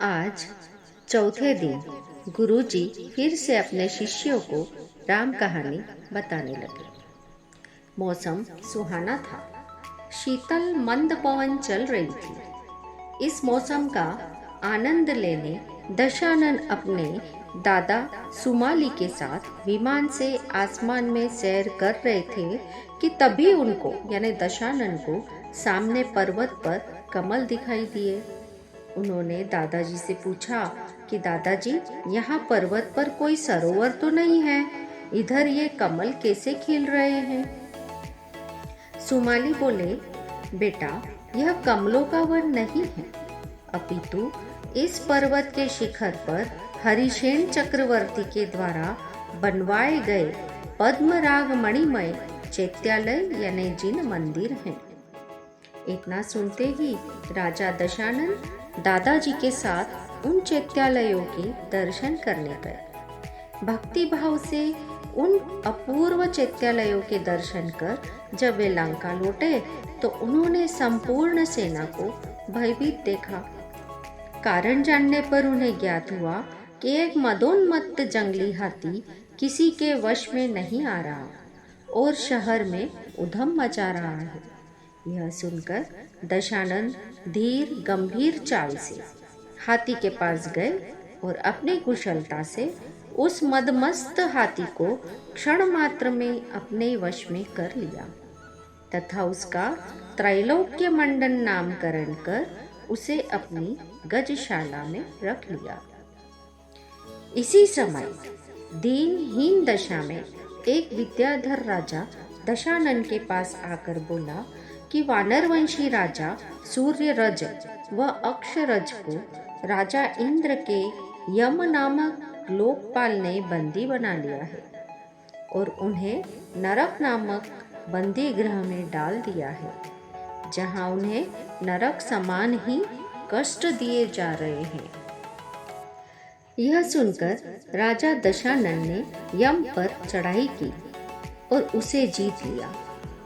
आज चौथे दिन गुरुजी फिर से अपने शिष्यों को राम कहानी बताने लगे। मौसम सुहाना था। शीतल मंद पवन चल रही थी। इस मौसम का आनंद लेने दशानन अपने दादा सुमाली के साथ विमान से आसमान में सैर कर रहे थे कि तभी उनको यानी दशानन को सामने पर्वत पर कमल दिखाई दिए। उन्होंने दादाजी से पूछा कि दादाजी, यहाँ पर्वत पर कोई सरोवर तो नहीं है, इधर ये कमल कैसे खिल रहे हैं? सुमाली बोले, बेटा, यह कमलों का वन नहीं है, अपितु इस पर्वत के शिखर पर हरिसेन चक्रवर्ती के द्वारा बनवाए गए पद्मराग मणिमय चैत्यालय यानी जिन मंदिर हैं। इतना सुनते ही राजा दशानन दादाजी के साथ उन चैत्यालयों के दर्शन करने गए। भक्ति भाव से उन अपूर्व चैत्यालयों के दर्शन कर जब वे लंका लौटे तो उन्होंने संपूर्ण सेना को भयभीत देखा। कारण जानने पर उन्हें ज्ञात हुआ कि एक मदोन्मत्त जंगली हाथी किसी के वश में नहीं आ रहा और शहर में उधम मचा रहा है। यह सुनकर दशानन धीर गंभीर चाल से हाथी के पास गए और अपनी कुशलता से उस मदमस्त हाथी को क्षण मात्र में अपने वश में कर लिया तथा उसका त्रैलोक्य मंडन नामकरण कर उसे अपनी गजशाला में रख लिया। इसी समय दीनहीन दशा में एक विद्याधर राजा दशानन के पास आकर बोला कि वानरवंशी राजा सूर्यरज व अक्षरज को राजा इंद्र के यम नामक लोकपाल ने बंदी बना लिया है और उन्हें नरक नामक बंदी गृह में डाल दिया है, जहां उन्हें नरक समान ही कष्ट दिए जा रहे हैं। यह सुनकर राजा दशानन ने यम पर चढ़ाई की और उसे जीत लिया।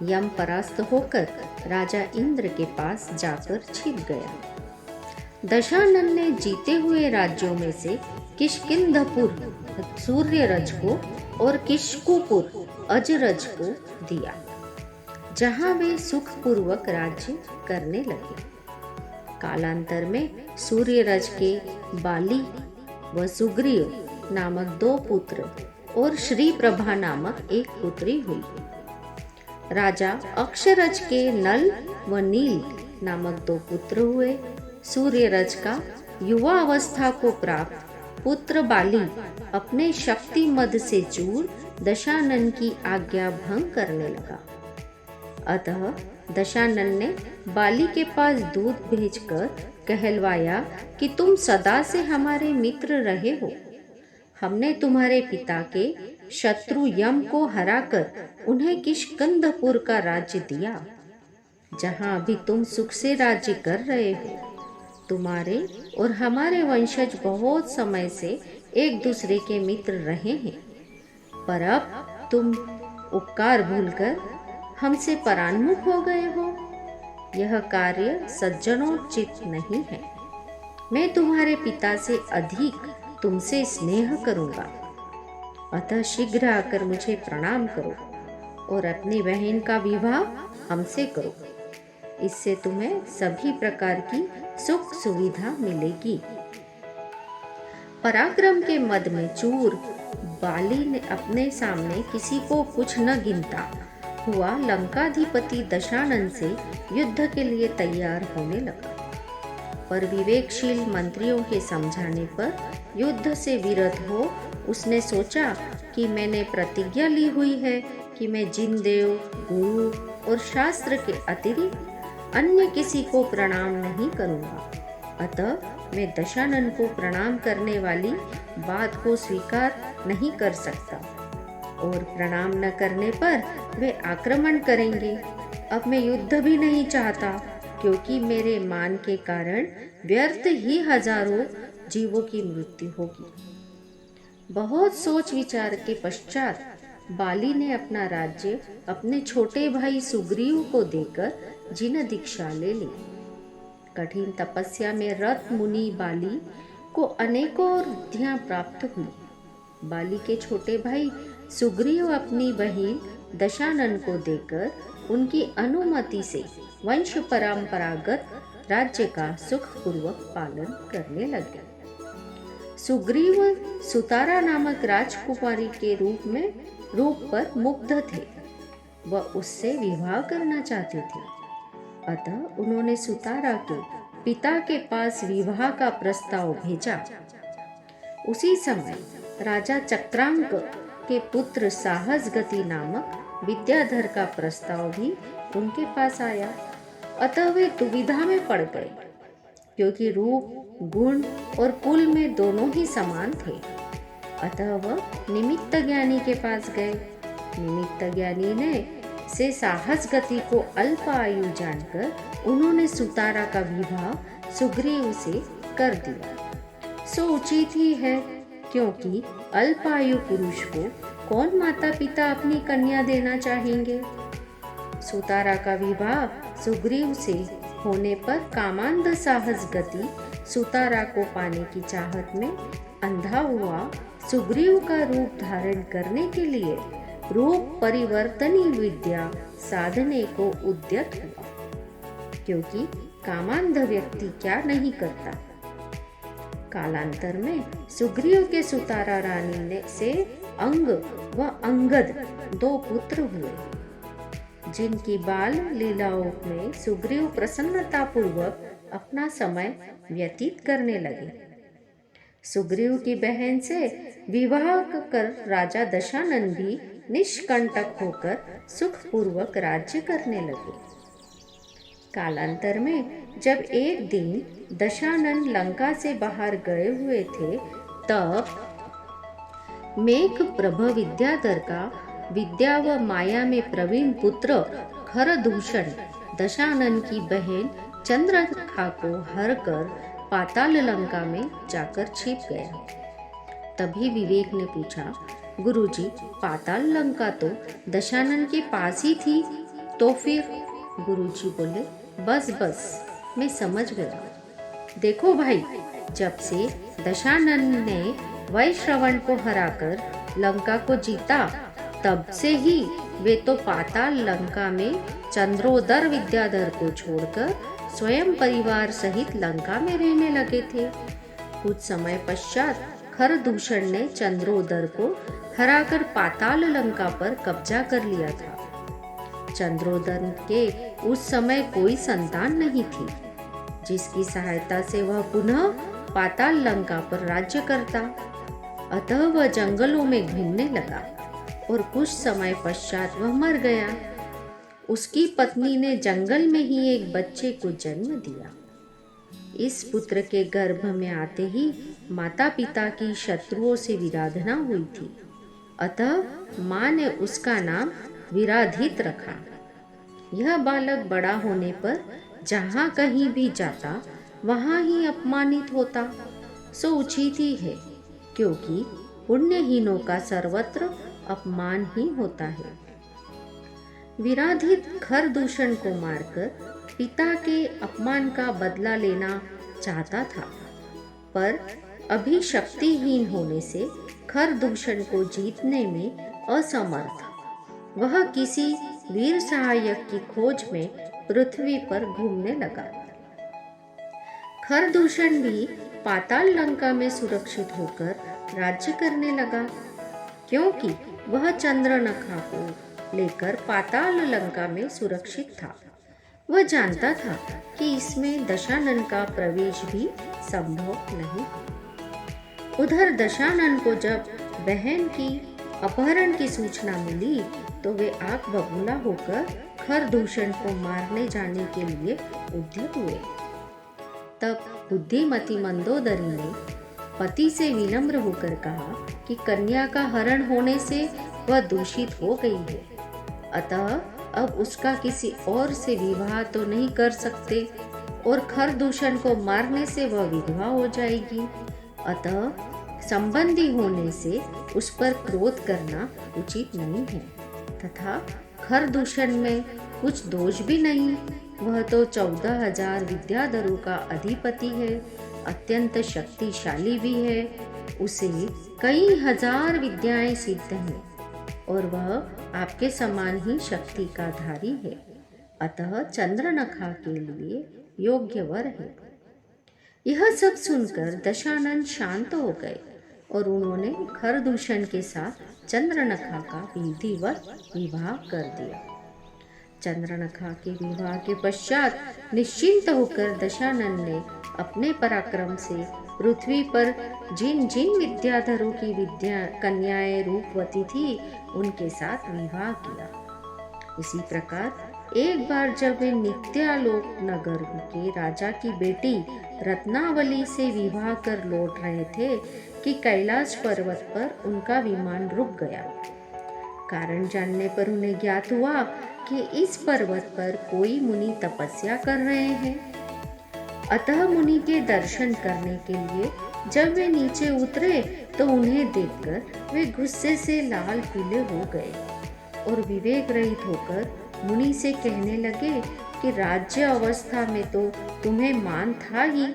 यम परास्त होकर राजा इंद्र के पास जाकर छिप गया। दशानन ने जीते हुए राज्यों में से किष्किंधपुर सूर्यरज को और किष्कुपुर अजरज को दिया, जहां वे सुखपूर्वक राज्य करने लगे। कालांतर में सूर्यरज के बाली व सुग्रीव नामक 2 पुत्र और श्री प्रभा नामक एक पुत्री हुई। राजा अक्षरज के नल व नील नामक 2 पुत्र हुए। सूर्यरज का युवा अवस्था को प्राप्त पुत्र बाली अपने शक्ति मद से चूर दशानन की आज्ञा भंग करने लगा। अतः दशानन ने बाली के पास दूत भेजकर कहलवाया कि तुम सदा से हमारे मित्र रहे हो। हमने तुम्हारे पिता के शत्रु यम को हराकर उन्हें किष्किंधपुर का राज्य दिया, जहां अभी तुम सुख से राज्य कर रहे हो। तुम्हारे और हमारे वंशज बहुत समय से एक दूसरे के मित्र रहे हैं, पर अब तुम उपकार भूलकर हमसे परान्मुख हो गए हो। यह कार्य सज्जनोचित नहीं है। मैं तुम्हारे पिता से अधिक तुमसे स्नेह करूंगा, अतः शीघ्र आकर मुझे प्रणाम करो और अपनी बहन का विवाह हमसे करो। इससे तुम्हें सभी प्रकार की सुख सुविधा मिलेगी। पराक्रम के मद में चूर बाली ने अपने सामने किसी को कुछ न गिनता हुआ लंकाधिपति दशानन से युद्ध के लिए तैयार होने लगा, पर विवेकशील मंत्रियों के समझाने पर युद्ध से विरत हो उसने सोचा कि मैंने प्रतिज्ञा ली हुई है कि मैं जिन देव, गुरु और शास्त्र के अतिरिक्त अन्य किसी को प्रणाम नहीं करूंगा। अतः मैं दशानन को प्रणाम करने वाली बात को स्वीकार नहीं कर सकता और प्रणाम न करने पर वे आक्रमण करेंगे। अब मैं युद्ध भी नहीं चाहता, क्योंकि मेरे मान के कारण व्यर्थ ही हजारों जीवों की मृत्यु होगी। बहुत सोच विचार के पश्चात बाली ने अपना राज्य अपने छोटे भाई सुग्रीव को देकर जिन दीक्षा ले ली। कठिन तपस्या में रत मुनि बाली को अनेकों रिद्धियां प्राप्त हुई। बाली के छोटे भाई सुग्रीव अपनी बहिन दशानन को देकर उनकी अनुमति से वंश परंपरागत राज्य का सुखपूर्वक पालन करने लगे। सुग्रीव सुतारा नामक राजकुमारी के रूप पर मुग्ध थे। वह उससे विवाह करना चाहते थे। अतः उन्होंने सुतारा के पिता के पास विवाह का प्रस्ताव भेजा। उसी समय राजा चक्रांक के पुत्र साहसगति नामक विद्याधर का प्रस्ताव भी उनके पास आया। अतः वे दुविधा में पड़ गए, क्योंकि रूप, गुण और कुल में दोनों ही समान थे। अतः वह निमित्त ज्ञानी के पास गए। निमित्त ज्ञानी ने से साहसगति को अल्प आयु जानकर उन्होंने सुतारा का विवाह सुग्रीव से कर दिया। सो उचित ही है, क्योंकि अल्पायु पुरुष को कौन माता पिता अपनी कन्या देना चाहेंगे। सुतारा का विवाह सुग्रीव से होने पर कामांध साहसगति सुतारा को पाने की चाहत में अंधा हुआ सुग्रीव का रूप धारण करने के लिए रूप परिवर्तनी विद्या साधने को उद्यत हुआ, क्योंकि कामांध व्यक्ति क्या नहीं करता। कालांतर में सुग्रीव के सुतारा रानी ने से अंग व अंगद दो पुत्र हुए, जिनकी बाल लीलाओं में सुग्रीव प्रसन्नता पूर्वक अपना समय व्यतीत करने लगे। सुग्रीव की बहन से विवाह कर राजा दशानन भी निष्कंटक होकर सुखपूर्वक राज्य करने लगे। कालांतर में जब एक दिन दशानन लंका से बाहर गए हुए थे, तब मेघ प्रभ विद्याधर का विद्या व माया में प्रवीण पुत्र खरदूषण दशानन की बहन चंद्रखा को हरकर पाताल लंका में जाकर छिप गया। तभी विवेक ने पूछा, गुरुजी, पाताल लंका तो दशानन के पास ही थी, तो फिर? गुरुजी बोले, बस मैं समझ गया। देखो भाई, जब से दशानन ने वैश्रवण को हराकर लंका को जीता, तब से ही वे तो पाताल लंका में चंद्रोदर विद्याधर को छोड़कर स्वयं परिवार सहित लंका में रहने लगे थे। कुछ समय पश्चात खरदूषण ने चंद्रोदर को हराकर पाताल लंका पर कब्जा कर लिया था। चंद्रोदर के उस समय कोई संतान नहीं थी, जिसकी सहायता से वह पुनः पाताल लंका पर राज्य करता। अतः वह जंगलों में घूमने लगा और कुछ समय पश्चात वह मर गया। उसकी पत्नी ने जंगल में ही एक बच्चे को जन्म दिया। इस पुत्र के गर्भ में आते ही माता पिता की शत्रुओं से विराधना हुई थी। अतः माँ ने उसका नाम विराधित रखा। यह बालक बड़ा होने पर जहाँ कहीं भी जाता वहाँ ही अपमानित होता। सो उचित ही है, क्योंकि पुण्यहीनों का सर्वत्र अपमान ही होता है। विराधित खरदूषण को मारकर पिता के अपमान का बदला लेना चाहता था, पर अभी शक्तिहीन होने से खरदूषण को जीतने में असमर्थ वह किसी वीर सहायक की खोज में पृथ्वी पर घूमने लगा। खरदूषण भी पाताल लंका में सुरक्षित होकर राज्य करने लगा, क्योंकि वह चंद्रनखा को लेकर पाताल लंका में सुरक्षित था। वह जानता था कि इसमें दशानन का प्रवेश भी संभव नहीं। उधर दशानन को जब बहन की अपहरण की सूचना मिली, तो वे आग बबूला होकर खरदूषण को मारने जाने के लिए उद्यत हुए। तब बुद्धिमती मंदोदरी ने पति से विनम्र होकर कहा कि कन्या का हरण होने से वह दूषित हो गई है, अतः अब उसका किसी और से विवाह तो नहीं कर सकते और खरदूषण को मारने से वह विधवा हो जाएगी। अतः संबंधी होने से उस पर क्रोध करना उचित नहीं है, तथा खरदूषण में कुछ दोष भी नहीं, वह तो 14,000 विद्याधरों का अधिपति है, अत्यंत शक्तिशाली भी है। उसे कई हजार विद्याएं सिद्ध हैं और वह आपके समान ही शक्ति का धारी है, अतः चंद्रनखा के लिए योग्य वर है। यह सब सुनकर दशानन शांत हो गए और उन्होंने खरदूषण के साथ चंद्रनखा का विधिवत विवाह कर दिया। चंद्रनखा के विवाह के पश्चात निश्चिंत होकर दशानन ने अपने पराक्रम से पृथ्वी पर जिन जिन विद्याधरों की कन्याएं रूपवती थी उनके साथ विवाह किया। इसी प्रकार एक बार जब वे नित्यालोक नगर के राजा की बेटी रत्नावली से विवाह कर लौट रहे थे कि कैलाश पर्वत पर उनका विमान रुक गया। कारण जानने पर उन्हें ज्ञात हुआ कि इस पर्वत पर कोई मुनि तपस्या कर रहे हैं। अतः मुनि के दर्शन करने के लिए जब वे नीचे उतरे तो उन्हें देखकर वे गुस्से से लाल पीले हो गए और विवेक रहित होकर मुनि से कहने लगे कि राज्य अवस्था में तो तुम्हें मान था ही,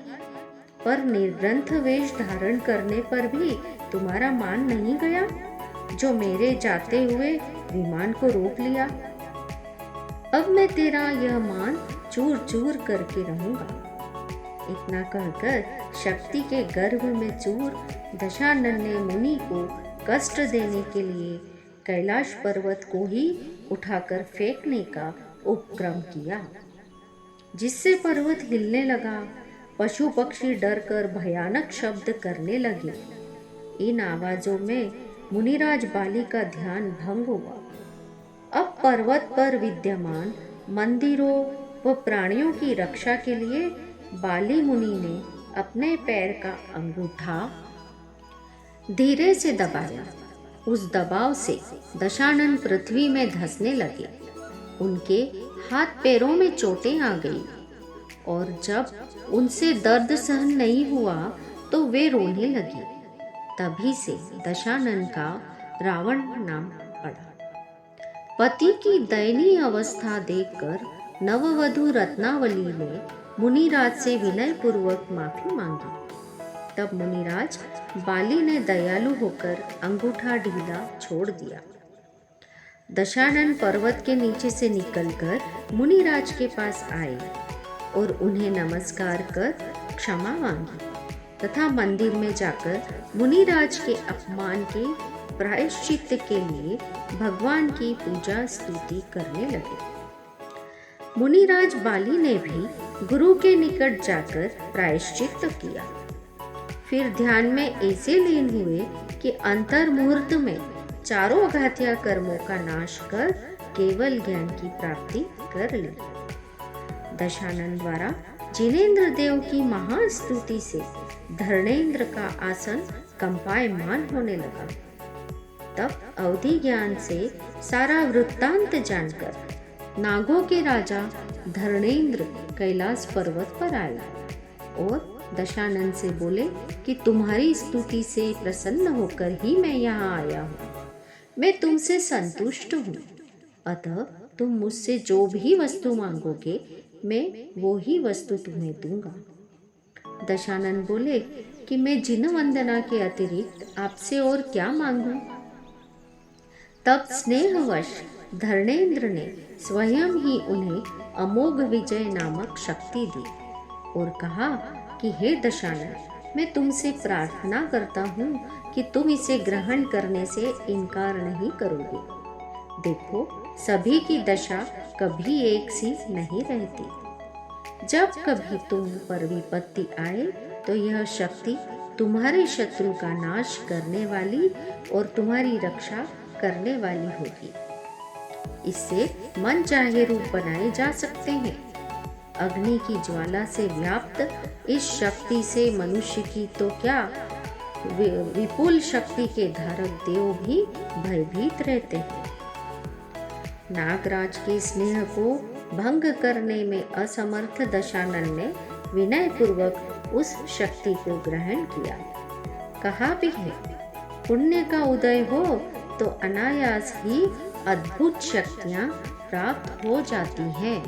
पर निर्ग्रंथ वेश धारण करने पर भी तुम्हारा मान नहीं गया, जो मेरे जाते हुए विमान को रोक लिया। अब मैं तेरा यह मान चूर चूर करके रहूंगा। इतना कहकर शक्ति के गर्भ में चूर दशानन ने मुनि को कष्ट देने के लिए कैलाश पर्वत को ही उठाकर फेंकने का उपक्रम किया, जिससे पर्वत हिलने लगा। पशु पक्षी डरकर भयानक शब्द करने लगे। इन आवाजों में मुनिराज बाली का ध्यान भंग हुआ। अब पर्वत पर विद्यमान मंदिरों व प्राणियों की रक्षा के लिए बाली मुनि ने अपने पैर का अंगूठा धीरे से दबाया। उस दबाव से दशानन पृथ्वी में धंसने लगे। उनके हाथ पैरों में चोटें आ गई और जब उनसे दर्द सहन नहीं हुआ तो वे रोने लगे। तभी से दशानन का रावण नाम पड़ा। पति की दयनीय अवस्था देखकर नववधू रत्नावली ने मुनिराज से विनय पूर्वक माफी मांगी। तब मुनिराज बाली ने दयालु होकर अंगूठा ढीला छोड़ दिया। दशानन पर्वत के नीचे से निकलकर मुनिराज के पास आए और उन्हें नमस्कार कर क्षमा मांगी तथा मंदिर में जाकर मुनिराज के अपमान के प्रायश्चित के लिए भगवान की पूजा स्तुति करने लगे। मुनिराज बाली ने भी गुरु के निकट जाकर प्रायश्चित किया। फिर ध्यान में ऐसे लीन हुए कि अंतर मुहूर्त में चारों घातिया कर्मों का नाश कर केवल ज्ञान की प्राप्ति कर ली। दशानन द्वारा जिनेन्द्र देव की महास्तुति से धर्णेन्द्र का आसन कंपायमान होने लगा। तब अवधि ज्ञान से सारा वृत्तांत जानकर नागों के राजा धर्णेन्द्र कैलाश पर्वत पर आए और दशानन से बोले कि तुम्हारी स्तुति से प्रसन्न होकर ही मैं यहाँ आया हूँ। मैं तुमसे संतुष्ट हूँ, अतः तुम मुझसे जो भी वस्तु मांगोगे मैं वो ही वस्तु तुम्हें दूंगा। दशानन बोले कि मैं जिन वंदना के अतिरिक्त आपसे और क्या मांगूं? तब स्नेहवश धर्णेन्द्र ने स्वयं ही उन्हें अमोघ विजय नामक शक्ति दी और कहा कि हे दशानन, मैं तुमसे प्रार्थना करता हूँ कि तुम इसे ग्रहण करने से इनकार नहीं करोगे। देखो, सभी की दशा कभी एक सी नहीं रहती। जब कभी तुम पर विपत्ति आए तो यह शक्ति तुम्हारे शत्रु का नाश करने वाली और तुम्हारी रक्षा करने वाली होगी। इससे मन चाहे रूप बनाए जा सकते हैं। अग्नि की ज्वाला से व्याप्त इस शक्ति से मनुष्य की तो क्या, विपुल शक्ति के धारक देव भी भयभीत रहते हैं। नागराज के स्नेह को भंग करने में असमर्थ दशानन ने विनय पूर्वक उस शक्ति को ग्रहण किया। कहा भी है, पुण्य का उदय हो तो अनायास ही अद्भुत शक्तियां प्राप्त हो जाती हैं।